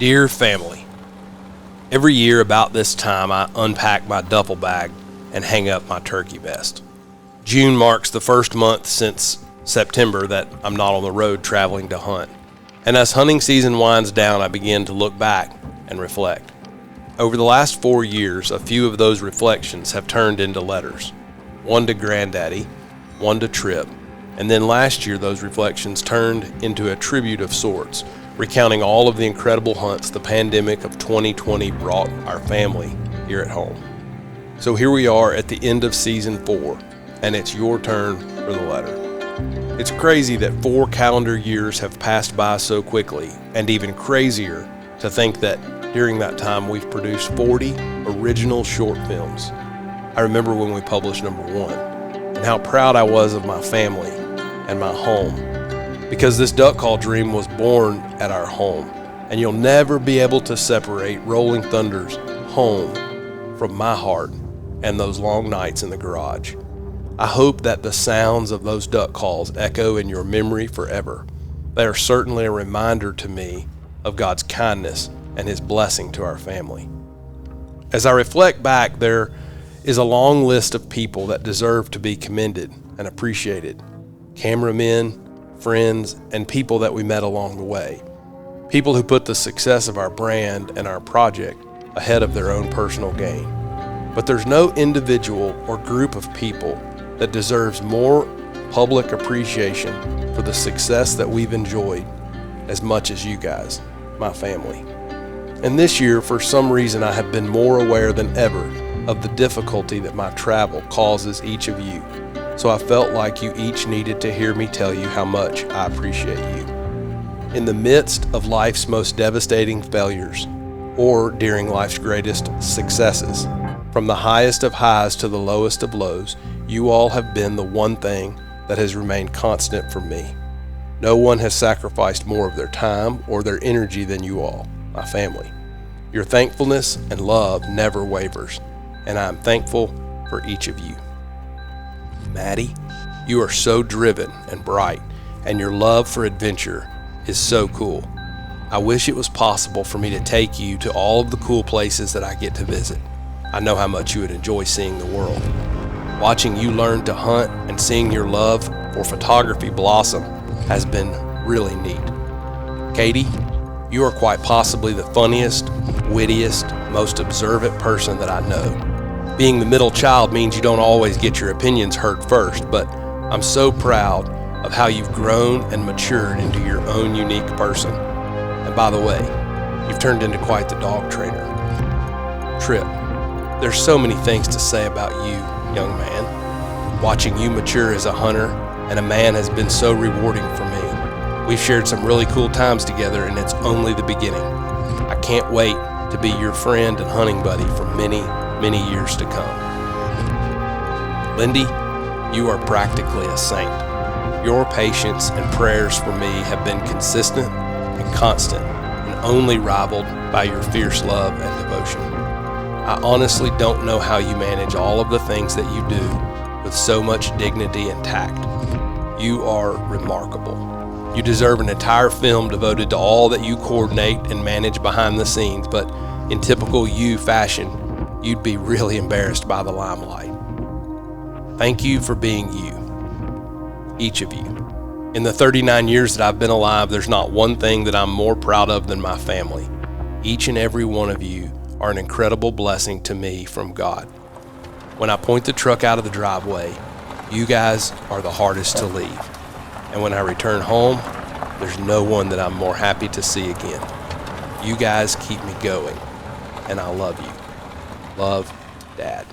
Dear family, every year about this time I unpack my duffel bag and hang up my turkey vest. June marks the first month since September that I'm not on the road traveling to hunt. And as hunting season winds down, I begin to look back and reflect. Over the last 4 years, a few of those reflections have turned into letters. One to Granddaddy, one to Trip, and then last year those reflections turned into a tribute of sorts, recounting all of the incredible hunts the pandemic of 2020 brought our family here at home. So here we are at the end of season 4, and it's your turn for the letter. It's crazy that 4 calendar years have passed by so quickly, and even crazier to think that during that time we've produced 40 original short films. I remember when we published number 1, and how proud I was of my family and my home, because this duck call dream was born at our home, and you'll never be able to separate Rolling Thunder's home from my heart and those long nights in the garage. I hope that the sounds of those duck calls echo in your memory forever. They are certainly a reminder to me of God's kindness and His blessing to our family. As I reflect back, there is a long list of people that deserve to be commended and appreciated. Cameramen, friends, and people that we met along the way. People who put the success of our brand and our project ahead of their own personal gain. But there's no individual or group of people that deserves more public appreciation for the success that we've enjoyed as much as you guys, my family. And this year, for some reason, I have been more aware than ever of the difficulty that my travel causes each of you. So I felt like you each needed to hear me tell you how much I appreciate you. In the midst of life's most devastating failures, or during life's greatest successes, from the highest of highs to the lowest of lows, you all have been the one thing that has remained constant for me. No one has sacrificed more of their time or their energy than you all, my family. Your thankfulness and love never wavers, and I am thankful for each of you. Maddie, you are so driven and bright, and your love for adventure is so cool. I wish it was possible for me to take you to all of the cool places that I get to visit. I know how much you would enjoy seeing the world. Watching you learn to hunt and seeing your love for photography blossom has been really neat. Katie, you are quite possibly the funniest, wittiest, most observant person that I know. Being the middle child means you don't always get your opinions heard first, but I'm so proud of how you've grown and matured into your own unique person. And by the way, you've turned into quite the dog trainer. Trip, there's so many things to say about you, young man. Watching you mature as a hunter and a man has been so rewarding for me. We've shared some really cool times together, and it's only the beginning. I can't wait to be your friend and hunting buddy for many years to come. Lindy, you are practically a saint. Your patience and prayers for me have been consistent and constant, and only rivaled by your fierce love and devotion. I honestly don't know how you manage all of the things that you do with so much dignity and tact. You are remarkable. You deserve an entire film devoted to all that you coordinate and manage behind the scenes, but in typical you fashion, you'd be really embarrassed by the limelight. Thank you for being you, each of you. In the 39 years that I've been alive, there's not one thing that I'm more proud of than my family. Each and every one of you are an incredible blessing to me from God. When I point the truck out of the driveway, you guys are the hardest to leave. And when I return home, there's no one that I'm more happy to see again. You guys keep me going, and I love you. Love, Dad.